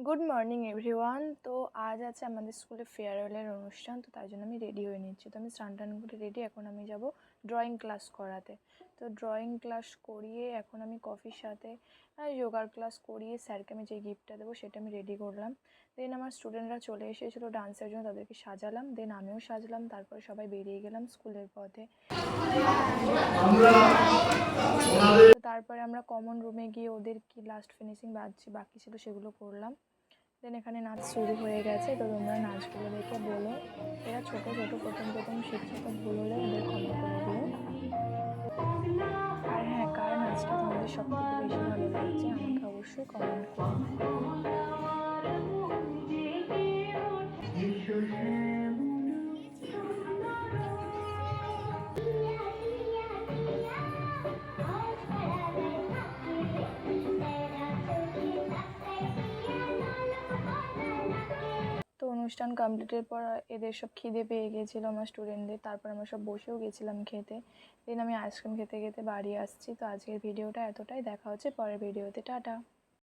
Good morning everyone. তো আজ আছে আমাদের স্কুলে ফেয়ারওয়েলের অনুষ্ঠান, তো তাই জন্য আমি রেডি হয়ে নিচ্ছি। তো আমি স্নান টান করে রেডি, এখন আমি যাব ড্রয়িং ক্লাস করাতে। তো ড্রয়িং ক্লাস করিয়ে এখন আমি কফির সাথে যোগার ক্লাস করিয়ে স্যারকে আমি যে গিফটটা দেবো সেটা আমি রেডি করলাম। দেন আমার স্টুডেন্টরা চলে এসেছিলো ডান্সের জন্য, তাদেরকে সাজালাম, দেন আমিও সাজলাম, তারপরে সবাই বেরিয়ে গেলাম স্কুলের পথে। তারপরে আমরা কমন রুমে গিয়ে ওদের কি লাস্ট ফিনিশিং বাকি ছিল সেগুলো করলাম। দেন এখানে নাচ শুরু হয়ে গেছে। তো তোমরা নাচগুলো দেখে বলো, এরা ছোট ছোট প্রথম শিখছে, তো ভুল হলে ওদের ক্ষমা করে দিও। আর হ্যাঁ, কার নাচটা তোমাদের সব থেকে বেশি ভালো লাগছে আমাকে অবশ্যই কমেন্ট করো। তো অনুষ্ঠান কমপ্লিটের পর এদের সব খিদে পেয়ে গিয়েছিলো আমার স্টুডেন্টদের, তারপর আমরা সব বসেও গেছিলাম খেতে। দেন আমি আইসক্রিম খেতে খেতে বাড়ি আসছি। তো আজকের ভিডিওটা এতটাই, দেখা হচ্ছে পরের ভিডিওতে, টাটা।